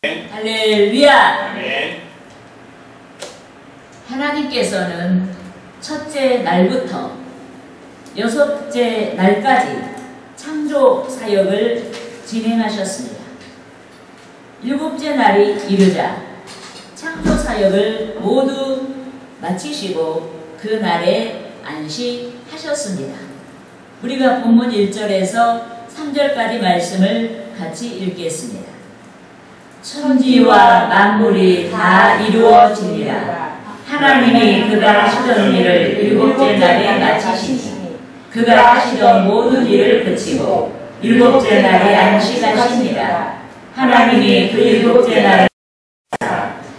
할렐루야! 아멘. 하나님께서는 첫째 날부터 여섯째 날까지 창조 사역을 진행하셨습니다. 일곱째 날이 이르자 창조 사역을 모두 마치시고 그 날에 안식하셨습니다. 우리가 본문 1절에서 3절까지 말씀을 같이 읽겠습니다. 천지와 만물이 다 이루어지니라. 하나님이 그가 하시던 일을 일곱째 날에 마치시니 그가 하시던 모든 일을 그치고 일곱째 날에 안식하시니라. 하나님이 그 일곱째 날에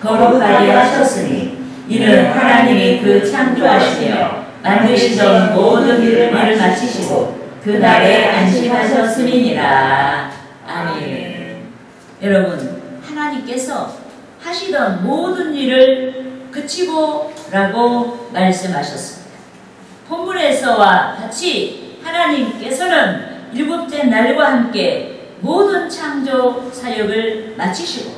거룩하게 하셨으니 이는 하나님이 그 창조하시며 만드시던 모든 일을 마치시고 그 날에 안식하셨음이니라. 아멘. 여러분, 하나님께서 하시던 모든 일을 그치고 라고 말씀하셨습니다. 본문에서와 같이 하나님께서는 일곱째 날과 함께 모든 창조 사역을 마치시고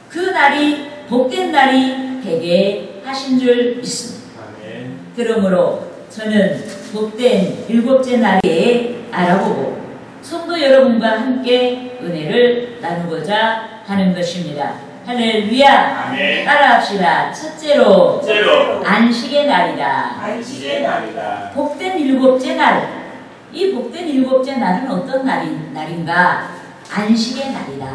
그 날이 복된 날이 되게 하신 줄 믿습니다. 아멘. 그러므로 저는 복된 일곱째 날에 알아보고 성도 여러분과 함께 은혜를 나누고자 하는 것입니다. 할렐루야! 아멘. 따라합시다. 첫째로 안식의 날이다. 안식의 날이다. 복된 일곱째 날. 이 복된 일곱째 날은 어떤 날인가? 안식의 날이다.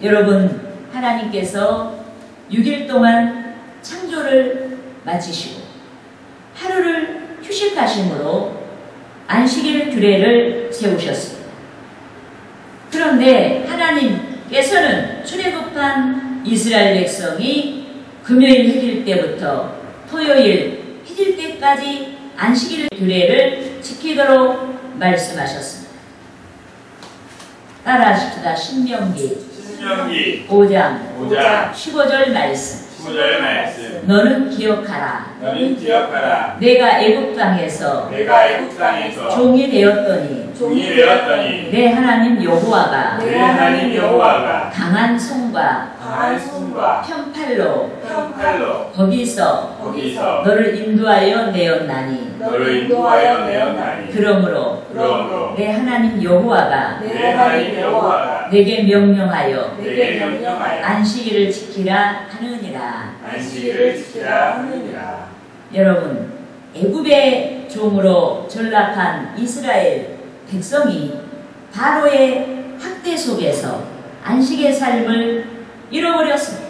여러분, 하나님께서 6일 동안 창조를 마치시고 하루를 휴식하심으로 안식일 규례를 세우셨습니다. 그런데 하나님께서는 출애굽한 이스라엘 백성이 금요일 해질 때부터 토요일 해질 때까지 안식일 규례를 지키도록 말씀하셨습니다. 따라하십시다. 신명기 5장 15절 말씀. 너는 기억하라. 내가 애굽 땅에서 종이 되었더니 내 하나님 여호와가 강한 손과 편팔로 거기서 너를 인도하여 내었나니 그러므로 내 하나님 여호와가 내게 명령하여 안식일을 지키라 하느니라. 여러분, 애굽의 종으로 전락한 이스라엘 백성이 바로의 학대 속에서 안식의 삶을 잃어버렸습니다.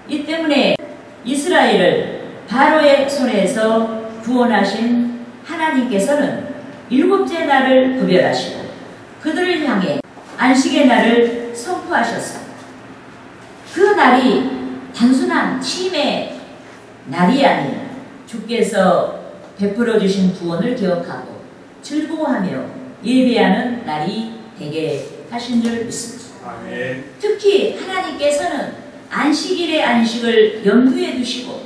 이 때문에 이스라엘을 바로의 손에서 구원하신 하나님께서는 일곱째 날을 구별하시고 그들을 향해 안식의 날을 선포하셨습니다. 그 날이 단순한 쉼의 날이 아닌 주께서 베풀어 주신 구원을 기억하고 즐거워하며 예배하는 날이 되게 하신 줄 믿습니다. 아멘. 특히 하나님께서는 안식일의 안식을 염두에 두시고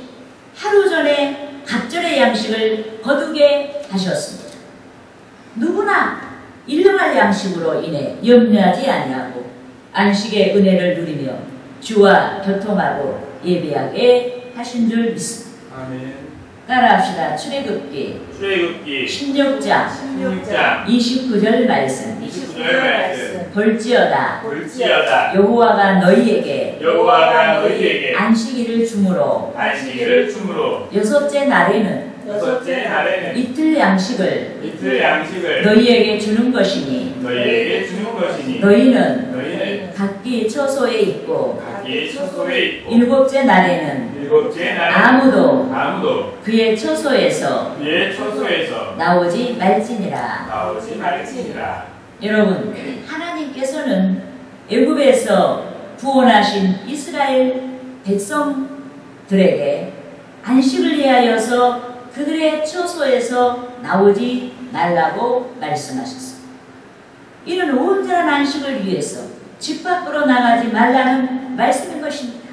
하루 전에 갑절의 양식을 거두게 하셨습니다. 누구나 일용할 양식으로 인해 염려하지 아니하고 안식의 은혜를 누리며 주와 교통하고 예배하게 하신 줄 믿습니다. 아멘. 따라합시다. 출애굽기 16장 29절 말씀. 볼지어다 여호와가 너희에게 안식일을 주므로 여섯째 날에는 이틀 양식을 너희에게 주는 것이니 너희는 각기 처소에 있고 일곱째 날에는 아무도 그의 처소에서 나오지 말지니라. 여러분, 하나님께서는 애굽에서 구원하신 이스라엘 백성들에게 안식을 위하여서 그들의 처소에서 나오지 말라고 말씀하셨습니다. 이는 온전한 안식을 위해서 집 밖으로 나가지 말라는 말씀인 것입니다.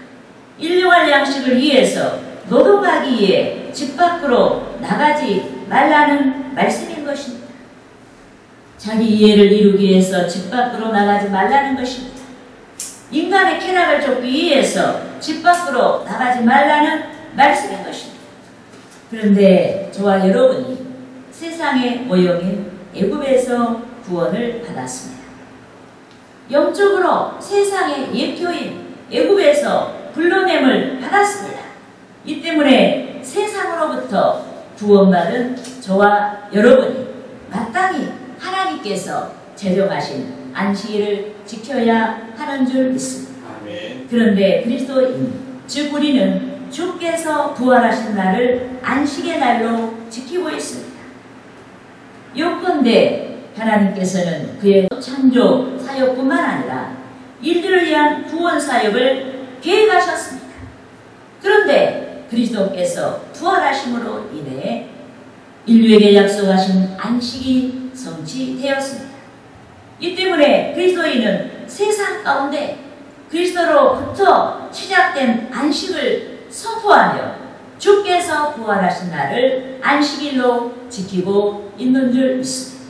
일용할 양식을 위해서 노동하기 위해 집 밖으로 나가지 말라는 말씀인 것입니다. 자기 이해를 이루기 위해서 집 밖으로 나가지 말라는 것입니다. 인간의 쾌락을 쫓기 위해서 집 밖으로 나가지 말라는 말씀인 것입니다. 그런데 저와 여러분이 세상의 모형인 애굽에서 구원을 받았습니다. 영적으로 세상의 예표인 애굽에서 불러냄을 받았습니다. 이 때문에 세상으로부터 구원받은 저와 여러분이 마땅히 하나님께서 제정하신 안식일을 지켜야 하는 줄 믿습니다. 아멘. 그런데 그리스도인, 즉 우리는 주께서 부활하신 날을 안식의 날로 지키고 있습니다. 요컨대 하나님께서는 그의 창조 사역뿐만 아니라 인류를 위한 구원 사역을 계획하셨습니다. 그런데 그리스도께서 부활하심으로 인해 인류에게 약속하신 안식이 성취되었습니다. 이 때문에 그리스도인은 세상 가운데 그리스도로부터 시작된 안식을 선포하며 주께서 부활하신 날을 안식일로 지키고 있는 줄 믿습니다.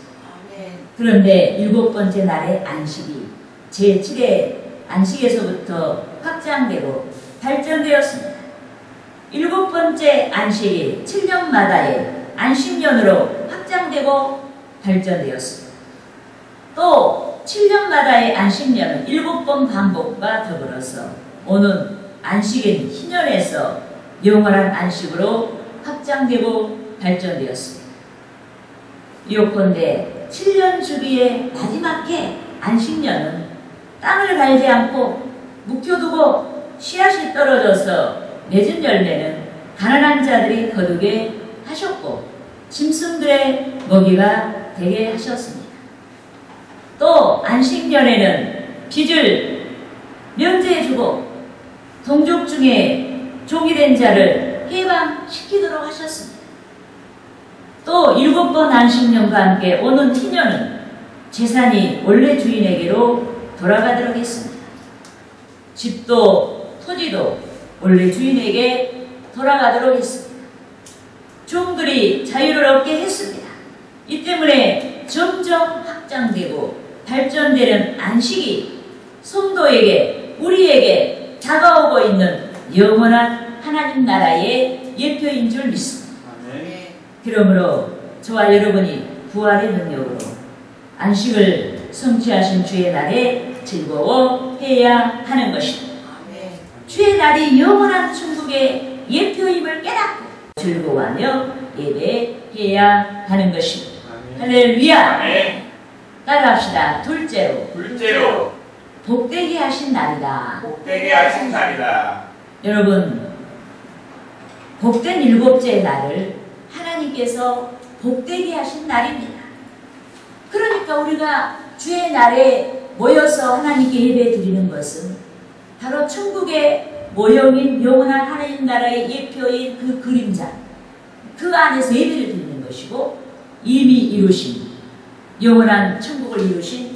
그런데 7번째 날의 안식이 제7의 안식에서부터 확장되고 발전되었습니다. 7번째 안식이 7년마다의 안식년으로 확장되고 발전되었습니다. 또 7년마다의 안식년은 7번 반복과 더불어서 오는 안식인 희년에서 영원한 안식으로 확장되고 발전되었습니다. 요컨대 7년 주기의 마지막 해 안식년은 땅을 갈지 않고 묵혀두고 씨앗이 떨어져서 맺은 열매는 가난한 자들이 거두게 하셨고 짐승들의 먹이가 되게 하셨습니다. 또 안식년에는 빚을 면제해주고 동족 중에 종이 된 자를 해방시키도록 하셨습니다. 또 7번 안식년과 함께 오는 희년은 재산이 원래 주인에게로 돌아가도록 했습니다. 집도 토지도 원래 주인에게 돌아가도록 했습니다. 종들이 자유를 얻게 했습니다. 이 때문에 점점 확장되고 발전되는 안식이 성도에게, 우리에게 다가오고 있는 영원한 하나님 나라의 예표인 줄 믿습니다. 그러므로 저와 여러분이 부활의 능력으로 안식을 성취하신 주의 날에 즐거워해야 하는 것입니다. 주의 날이 영원한 천국의 예표임을 깨닫고 즐거워하며 예배해야 하는 것입니다. 할렐루야! 따라합시다. 둘째로 복되게 하신 날이다. 복되게 하신 날이다. 여러분, 복된 7째 날을 하나님께서 복되게 하신 날입니다. 그러니까 우리가 주의 날에 모여서 하나님께 예배 드리는 것은 바로 천국의 모형인 영원한 하나님 나라의 예표인 그 그림자, 그 안에서 예배를 드리는 것이고, 이미 이루신 영원한 천국을 이루신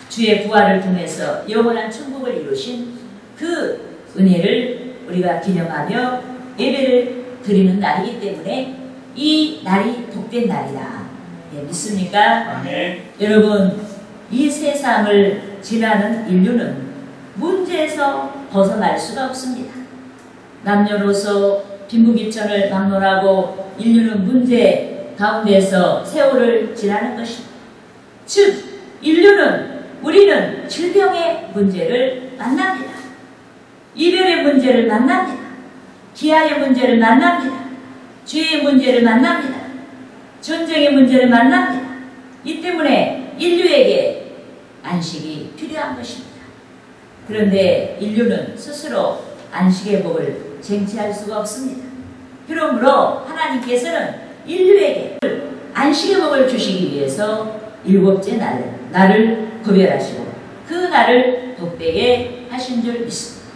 주의 부활을 통해서 영원한 천국을 이루신 그 은혜를 우리가 기념하며 예배를 드리는 날이기 때문에 이 날이 복된 날이다. 네, 믿습니까? 아멘. 여러분, 이 세상을 지나는 인류는 문제에서 벗어날 수가 없습니다. 남녀로서 빈부귀천을 막론하고 인류는 문제 가운데서 세월을 지나는 것입니다. 즉, 우리는 질병의 문제를 만납니다. 이별의 문제를 만납니다. 기아의 문제를 만납니다. 죄의 문제를 만납니다. 전쟁의 문제를 만납니다. 이 때문에 인류에게 안식이 필요한 것입니다. 그런데 인류는 스스로 안식의 복을 쟁취할 수가 없습니다. 그러므로 하나님께서는 인류에게 안식의 복을 주시기 위해서 7째 날을 구별하시고 그 날을 복되게 하신 줄 믿습니다.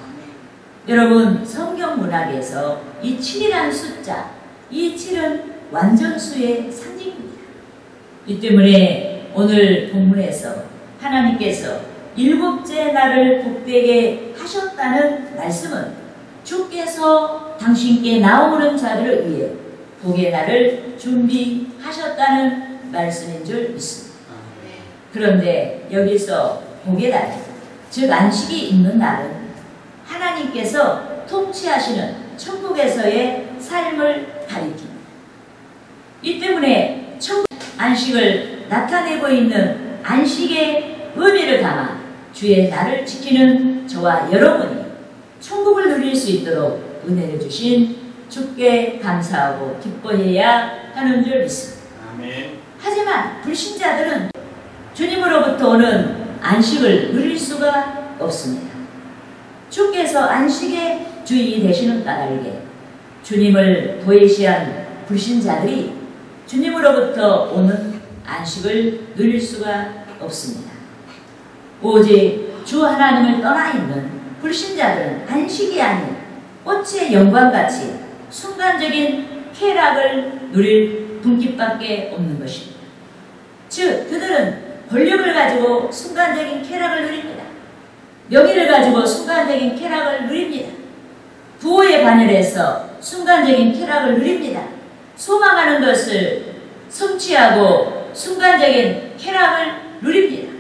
여러분, 성경 문학에서 이 7이라는 숫자, 이 7은 완전수의 상징입니다. 이 때문에 오늘 본문에서 하나님께서 7째 날을 복되게 하셨다는 말씀은 주께서 당신께 나오는 자들을 위해 복의 날을 준비하셨다는 말씀인 줄 믿습니다. 그런데 여기서 복의 날, 즉 안식이 있는 날은 하나님께서 통치하시는 천국에서의 삶을 가리킵니다. 이 때문에 천국 안식을 나타내고 있는 안식의 의미를 담아 주의 날을 지키는 저와 여러분이 천국을 누릴 수 있도록 은혜를 주신 주께 감사하고 기뻐해야 하는 줄 믿습니다. 아멘. 하지만 불신자들은 주님으로부터 오는 안식을 누릴 수가 없습니다. 주께서 안식의 주인이 되시는 까닭에 주님을 도외시한 불신자들이 주님으로부터 오는 안식을 누릴 수가 없습니다. 오직 주 하나님을 떠나 있는 불신자들은 안식이 아닌 꽃의 영광같이 순간적인 쾌락을 누릴 분깃밖에 없는 것입니다. 즉 그들은 권력을 가지고 순간적인 쾌락을 누립니다. 명예를 가지고 순간적인 쾌락을 누립니다. 부호에 반열해서 순간적인 쾌락을 누립니다. 소망하는 것을 성취하고 순간적인 쾌락을 누립니다.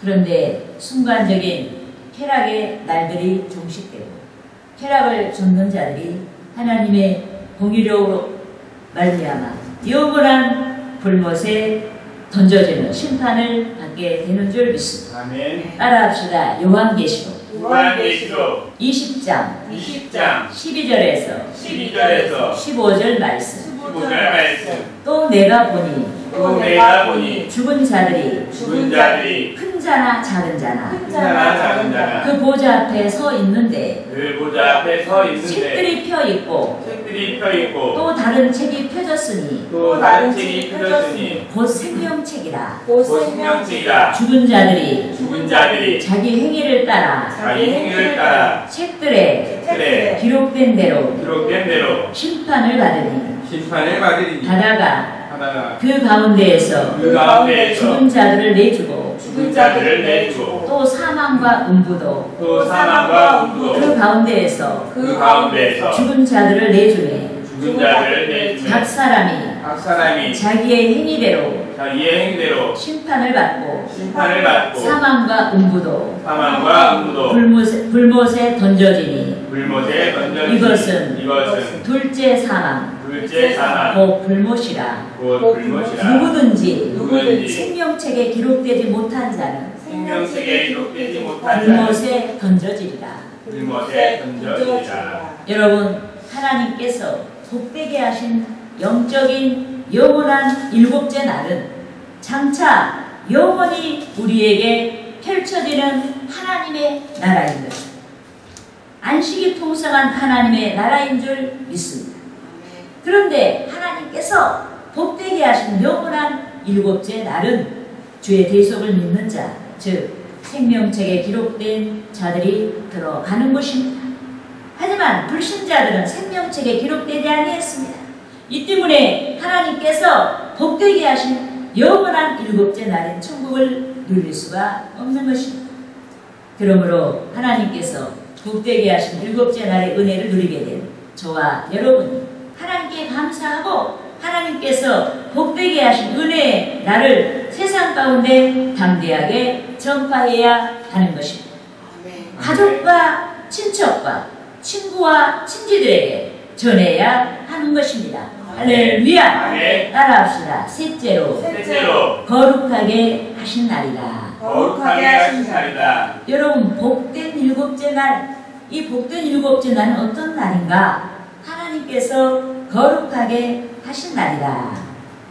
그런데 순간적인 쾌락의 날들이 종식되고 쾌락을 좇는 자들이 하나님의 공의로로 말미암아 영원한 불못에 던져지는 심판을 받게 되는 줄 믿습니다. 아멘. 따라합시다. 요한계시록 20장 12절에서 15절 말씀. 또 내가 보니 죽은 자들이 큰 자나 작은 자나 그 보좌 앞에 서 있는데 책들이 펴 있고 또 다른 책이 펴졌으니 곧 생명책이라. 죽은 자들이 자기 행위를 따라 책들에 기록된 대로 심판을 받으니 바다가 그 가운데에서 죽은 자들을 내주고 또 사망과 음부도 그 가운데에서 죽은 자들을 내주매 각 사람이 자기의 행위대로 심판을 받고 사망과 음부도 불못에 던져지니 이것은 둘째 사망 곧 불못이라. 누구든지 생명책에 기록되지 못한 자는 불못에 던져지리라. 여러분, 하나님께서 복되게 하신 영적인 영원한 일곱째 날은 장차 영원히 우리에게 펼쳐지는 하나님의 나라인 것입니다. 안식이 풍성한 하나님의 나라인 줄 믿습니다. 그런데 하나님께서 복되게 하신 영원한 일곱째 날은 주의 대속을 믿는 자, 즉 생명책에 기록된 자들이 들어가는 것입니다. 하지만 불신자들은 생명책에 기록되지 아니했습니다. 이 때문에 하나님께서 복되게 하신 영원한 일곱째 날인 천국을 누릴 수가 없는 것입니다. 그러므로 하나님께서 복되게 하신 일곱째 날의 은혜를 누리게 된 저와 여러분이 하나님께 감사하고 하나님께서 복되게 하신 은혜의 날을 세상 가운데 담대하게 전파해야 하는 것입니다. 가족과 친척과 친구와 친지들에게 전해야 하는 것입니다. 할렐루야. 따라합시다. 셋째로 거룩하게 하신 날이다. 여러분, 복된 일곱째 날, 이 복된 일곱째 날은 어떤 날인가? 하나님께서 거룩하게 하신 날이다.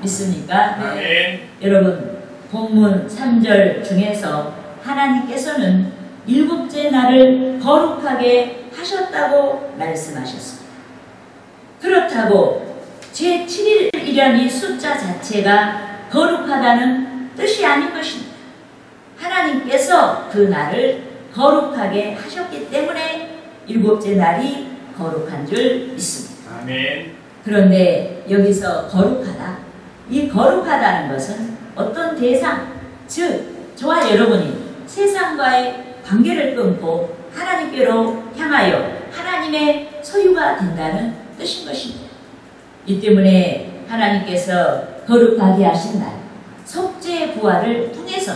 믿습니까? 네. 여러분, 본문 3절 중에서 하나님께서는 일곱째 날을 거룩하게 하셨다고 말씀하셨습니다. 그렇다고 제7일이라는 이 숫자 자체가 거룩하다는 뜻이 아닌 것입니다. 하나님께서 그 날을 거룩하게 하셨기 때문에 일곱째 날이 거룩한 줄 믿습니다. 아멘. 그런데 여기서 거룩하다, 이 거룩하다는 것은 어떤 대상, 즉 저와 여러분이 세상과의 관계를 끊고 하나님께로 향하여 하나님의 소유가 된다는 뜻인 것입니다. 이 때문에 하나님께서 거룩하게 하신 날, 속죄 부활을 통해서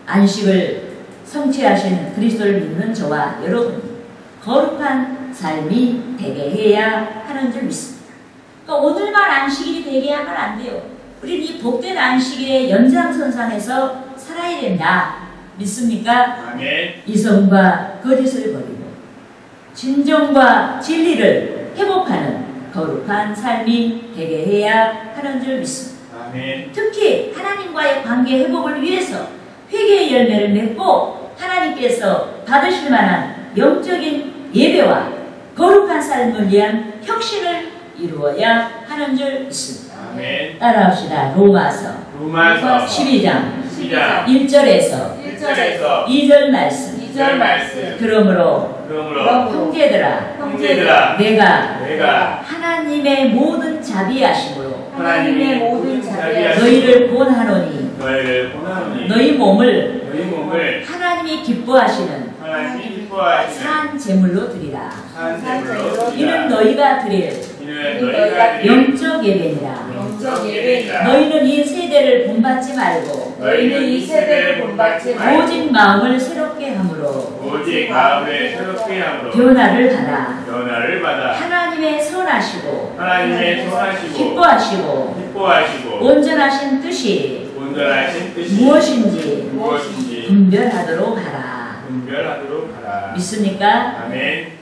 안식을 성취하신 그리스도를 믿는 저와 여러분이 거룩한 삶이 되게 해야 하는 줄 믿습니다. 그러니까 오늘만 안식일이 되게 하면 안 돼요. 우리는 이 복된 안식일의 연장선상에서 살아야 된다. 믿습니까? 아멘. 이성과 거짓을 버리고 진정과 진리를 회복하는 거룩한 삶이 되게 해야 하는 줄 믿습니다. 아멘. 특히 하나님과의 관계 회복을 위해서 회개의 열매를 맺고 하나님께서 받으실 만한 영적인 예배와 거룩한 삶을 위한 혁신을 이루어야 하는 줄 믿습니다. 아멘. 따라합시다. 로마서 12장 1절에서 2절 말씀. 그러므로 형제들아 내가 하나님의 모든 자비하심으로 너희를 권하노니 너희 몸을 하나님이 기뻐하시는 산 제물로 드리라. 이는 너희가 드릴 영적 예배니라. 너희는 이 세대를 본받지 말고 오직 마음을 새롭게 함으로 변화를 받아 하나님의 선하시고 기뻐하시고 온전하신 뜻이 무엇인지 분별하도록 하라. 믿습니까? 아멘.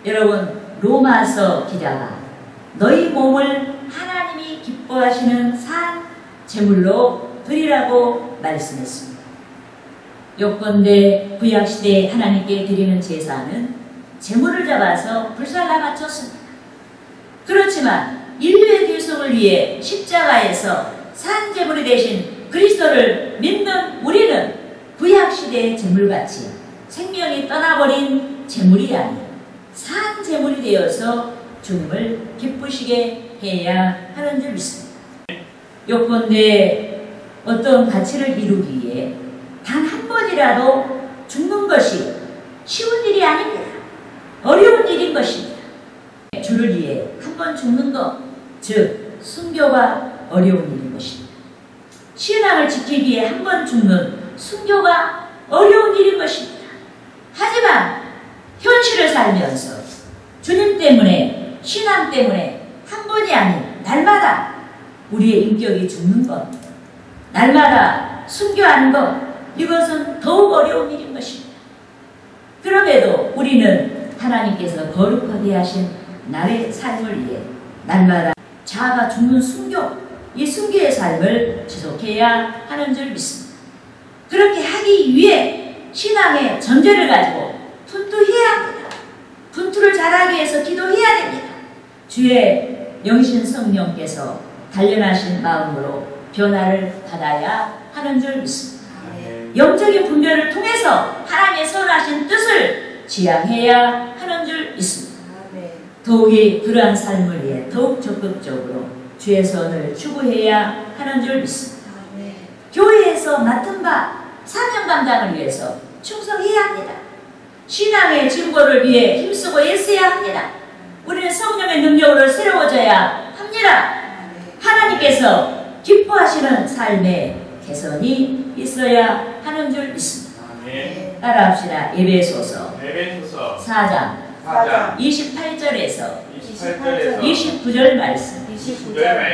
여러분, 로마서 기자가 너희 몸을 하나님이 기뻐하시는 산 제물로 드리라고 말씀했습니다. 요컨대 구약시대에 하나님께 드리는 제사는 제물을 잡아서 불살라 바쳤습니다. 그렇지만 인류의 길속을 위해 십자가에서 산 제물이 되신 그리스도를 믿는 우리는 구약시대의 제물같이 생명이 떠나버린 제물이 아닌 산 제물이 되어서 주님을 기쁘시게 해야 하는 줄 믿습니다. 요컨대 어떤 가치를 이루기 위해 단 한 번이라도 죽는 것이 쉬운 일이 아닙니다. 어려운 일인 것입니다. 주를 위해 한 번 죽는 것, 즉 순교가 어려운 일인 것입니다. 신앙을 지키기 위해 한 번 죽는 순교가 어려운 일인 것입니다. 하지만 현실을 살면서 주님 때문에, 신앙 때문에 한 번이 아닌 날마다 우리의 인격이 죽는 것, 날마다 순교하는 것, 이것은 더욱 어려운 일인 것입니다. 그럼에도 우리는 하나님께서 거룩하게 하신 나의 삶을 위해 날마다 자아가 죽는 순교, 이 순교의 삶을 지속해야 하는 줄 믿습니다. 그렇게 하기 위해 신앙의 전제를 가지고 분투해야 합니다. 분투를 잘하기 위해서 기도해야 됩니다. 주의 영신 성령께서 단련하신 마음으로 변화를 받아야 하는 줄 믿습니다. 영적인 분별을 통해서 하나님의 선하신 뜻을 지향해야 하는 줄 믿습니다. 더욱이 그러한 삶을 위해 더욱 적극적으로 주의 선을 추구해야 하는 줄 믿습니다. 교회에서 맡은 바 사명 감당을 위해서 충성해야 합니다. 신앙의 증거를 위해 힘쓰고 애써야 합니다. 우리는 성령의 능력으로 새로워져야 합니다. 하나님께서 기뻐하시는 삶의 개선이 있어야 하는 줄 믿습니다. 따라합시다. 에베소서 4장 28절에서 29절 말씀.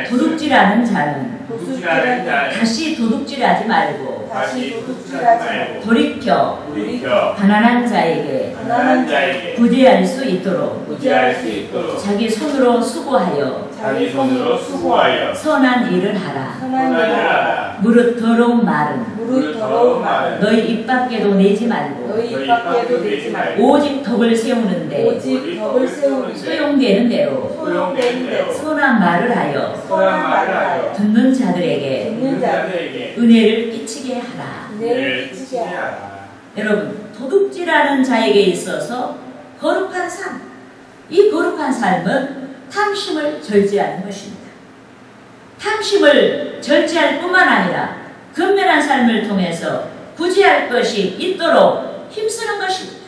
도둑질하는 자는 다시 도둑질하지 말고 돌이켜 가난한 자에게 부재할 수 있도록 자기 손으로 수고하여 선한 일을 하라. 무릇 더러운 말은 너희 입 밖에도 내지 말고 오직 덕을 세우는데 소용되는 대로 선한 말을 하여 듣는 자들에게 은혜를 끼치게 하라. 여러분, 도둑질하는 자에게 있어서 거룩한 삶, 이 거룩한 삶은 탐심을 절제하는 것입니다. 탐심을 절제할 뿐만 아니라 근면한 삶을 통해서 구제할 것이 있도록 힘쓰는 것입니다.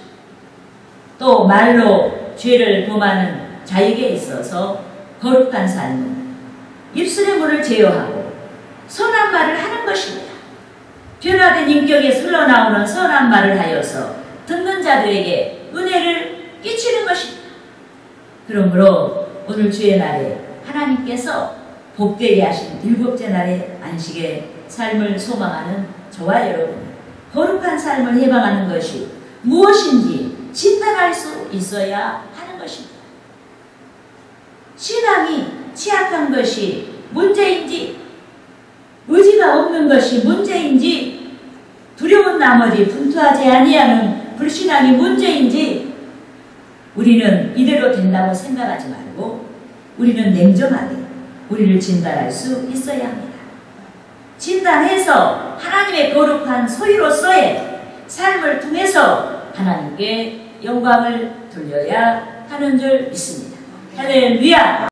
또 말로 죄를 범하는 자에게 있어서 거룩한 삶은 입술의 문을 제어하고 선한 말을 하는 것입니다. 변화된 인격에 흘러나오는 선한 말을 하여서 듣는 자들에게 은혜를 끼치는 것입니다. 그러므로 오늘 주의 날에 하나님께서 복되게 하신 일곱째 날의 안식의 삶을 소망하는 저와 여러분, 거룩한 삶을 해방하는 것이 무엇인지 진단할 수 있어야 하는 것입니다. 신앙이 취약한 것이 문제인지, 의지가 없는 것이 문제인지, 두려운 나머지 분투하지 아니하는 불신앙이 문제인지, 우리는 이대로 된다고 생각하지 말고 우리는 냉정하게 우리를 진단할 수 있어야 합니다. 진단해서 하나님의 거룩한 소유로서의 삶을 통해서 하나님께 영광을 돌려야 하는 줄 믿습니다. 할렐루야!